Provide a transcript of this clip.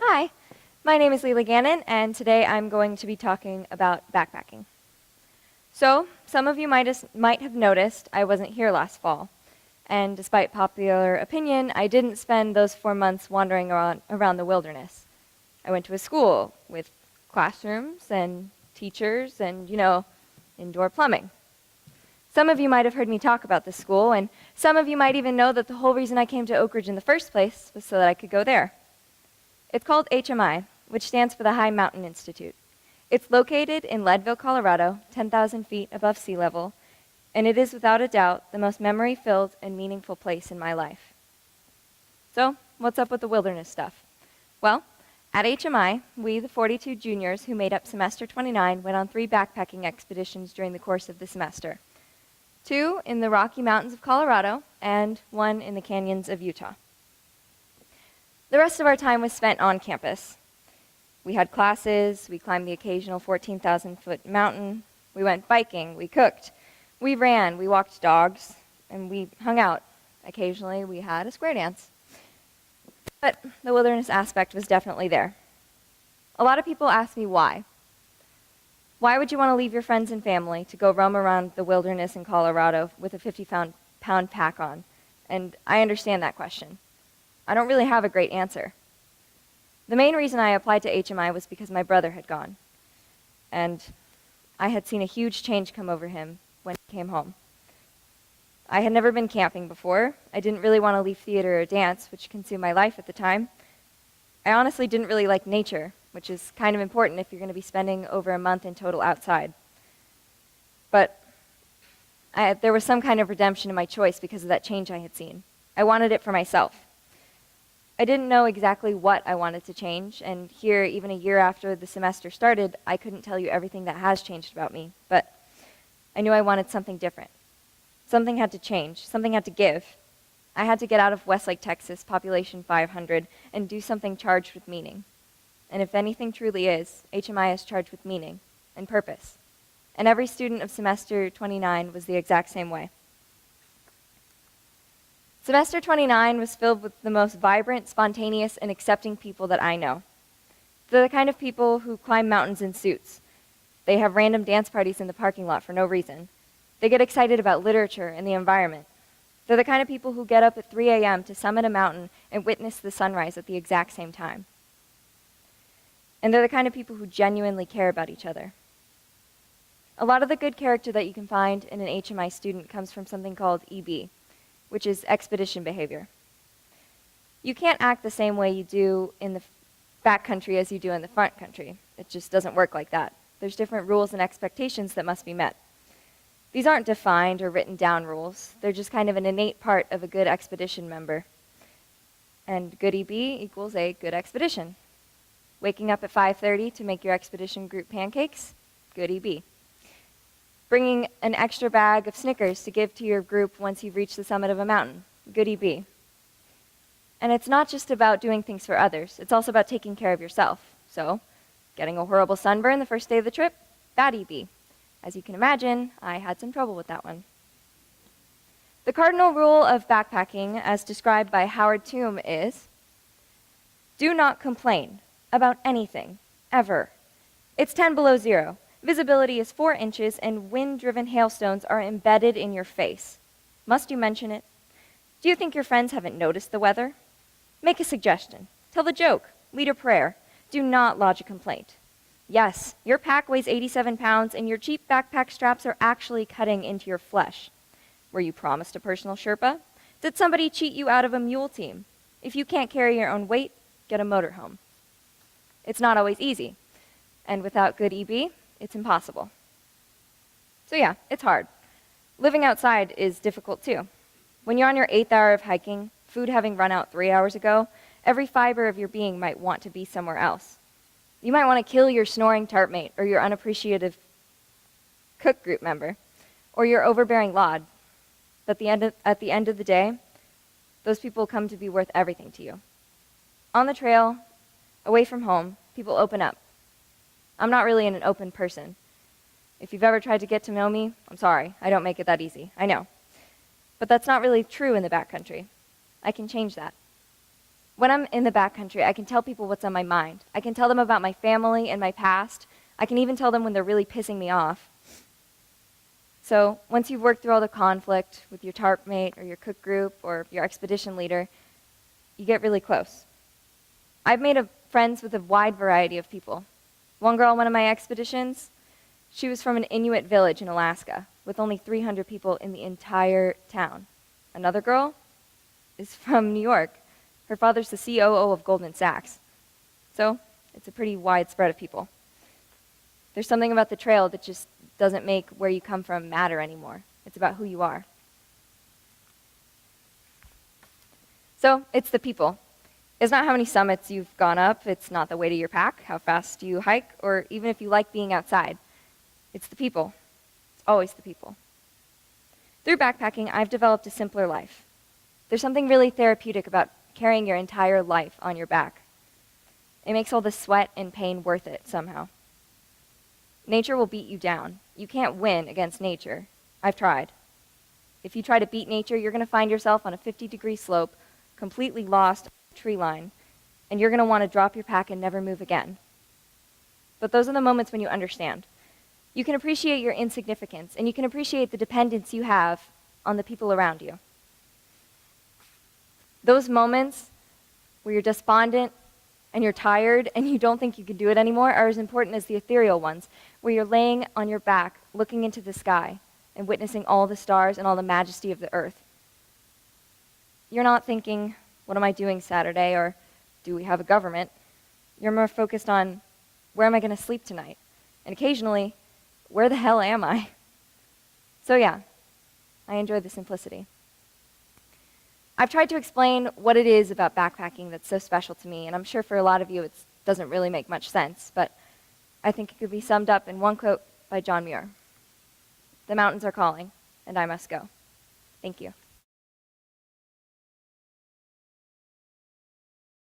Hi, my name is Lela Gannon, and today I'm going to be talking about backpacking. So, some of you might have noticed I wasn't here last fall, and despite popular opinion, I didn't spend those 4 months wandering around the wilderness. I went to a school with classrooms and teachers and, indoor plumbing. Some of you might have heard me talk about this school, and some of you might even know that the whole reason I came to Oak Ridge in the first place was so that I could go there. It's called HMI, which stands for the High Mountain Institute. It's located in Leadville, Colorado, 10,000 feet above sea level, and it is without a doubt the most memory-filled and meaningful place in my life. So, what's up with the wilderness stuff? Well, at HMI, we, the 42 juniors who made up semester 29, went on 3 backpacking expeditions during the course of the semester. 2 in the Rocky Mountains of Colorado, and 1 in the canyons of Utah. The rest of our time was spent on campus. We had classes, we climbed the occasional 14,000-foot mountain, we went biking, we cooked, we ran, we walked dogs, and we hung out. Occasionally, we had a square dance. But the wilderness aspect was definitely there. A lot of people ask me why. Why would you want to leave your friends and family to go roam around the wilderness in Colorado with a 50-pound pack on? And I understand that question. I don't really have a great answer. The main reason I applied to HMI was because my brother had gone, and I had seen a huge change come over him when he came home. I had never been camping before. I didn't really want to leave theater or dance, which consumed my life at the time. I honestly didn't really like nature, which is kind of important if you're going to be spending over a month in total outside. But there was some kind of redemption in my choice because of that change I had seen. I wanted it for myself. I didn't know exactly what I wanted to change, and here, even a year after the semester started, I couldn't tell you everything that has changed about me, but I knew I wanted something different. Something had to change, something had to give. I had to get out of Westlake, Texas, population 500, and do something charged with meaning. And if anything truly is, HMI is charged with meaning and purpose. And every student of semester 29 was the exact same way. Semester 29 was filled with the most vibrant, spontaneous, and accepting people that I know. They're the kind of people who climb mountains in suits. They have random dance parties in the parking lot for no reason. They get excited about literature and the environment. They're the kind of people who get up at 3 a.m. to summit a mountain and witness the sunrise at the exact same time. And they're the kind of people who genuinely care about each other. A lot of the good character that you can find in an HMI student comes from something called EB, which is expedition behavior. You can't act the same way you do in the back country as you do in the front country. It just doesn't work like that. There's different rules and expectations that must be met. These aren't defined or written down rules. They're just kind of an innate part of a good expedition member. And good EB equals a good expedition. Waking up at 5:30 to make your expedition group pancakes, good EB. Bringing an extra bag of Snickers to give to your group once you've reached the summit of a mountain, good EB. And it's not just about doing things for others, it's also about taking care of yourself. So, getting a horrible sunburn the first day of the trip, bad EB. As you can imagine, I had some trouble with that one. The cardinal rule of backpacking, as described by Howard Toome, is do not complain about anything, ever. It's 10 below zero. Visibility is 4 inches, and wind-driven hailstones are embedded in your face. Must you mention it? Do you think your friends haven't noticed the weather? Make a suggestion. Tell the joke. Lead a prayer. Do not lodge a complaint. Yes, your pack weighs 87 pounds, and your cheap backpack straps are actually cutting into your flesh. Were you promised a personal Sherpa? Did somebody cheat you out of a mule team? If you can't carry your own weight, get a motorhome. It's not always easy, and without good EB, it's impossible. So yeah, it's hard. Living outside is difficult too. When you're on your 8th hour of hiking, food having run out 3 hours ago, every fiber of your being might want to be somewhere else. You might want to kill your snoring tarp mate or your unappreciative cook group member or your overbearing lod. But at the end of the day, those people come to be worth everything to you. On the trail, away from home, people open up. I'm not really an open person. If you've ever tried to get to know me, I'm sorry, I don't make it that easy, I know. But that's not really true in the backcountry. I can change that. When I'm in the backcountry, I can tell people what's on my mind. I can tell them about my family and my past. I can even tell them when they're really pissing me off. So once you've worked through all the conflict with your tarp mate or your cook group or your expedition leader, you get really close. I've made friends with a wide variety of people. One girl on one of my expeditions, she was from an Inuit village in Alaska with only 300 people in the entire town. Another girl is from New York. Her father's the COO of Goldman Sachs. So it's a pretty wide spread of people. There's something about the trail that just doesn't make where you come from matter anymore. It's about who you are. So it's the people. It's not how many summits you've gone up. It's not the weight of your pack, how fast you hike, or even if you like being outside. It's the people. It's always the people. Through backpacking, I've developed a simpler life. There's something really therapeutic about carrying your entire life on your back. It makes all the sweat and pain worth it somehow. Nature will beat you down. You can't win against nature. I've tried. If you try to beat nature, you're going to find yourself on a 50-degree slope, completely lost on the tree line, and you're going to want to drop your pack and never move again. But those are the moments when you understand. You can appreciate your insignificance, and you can appreciate the dependence you have on the people around you. Those moments where you're despondent and you're tired and you don't think you can do it anymore are as important as the ethereal ones, where you're laying on your back, looking into the sky and witnessing all the stars and all the majesty of the earth. You're not thinking, what am I doing Saturday, or do we have a government? You're more focused on, where am I going to sleep tonight? And occasionally, where the hell am I? So yeah, I enjoy the simplicity. I've tried to explain what it is about backpacking that's so special to me, and I'm sure for a lot of you it doesn't really make much sense, but I think it could be summed up in one quote by John Muir. "The mountains are calling, and I must go." Thank you.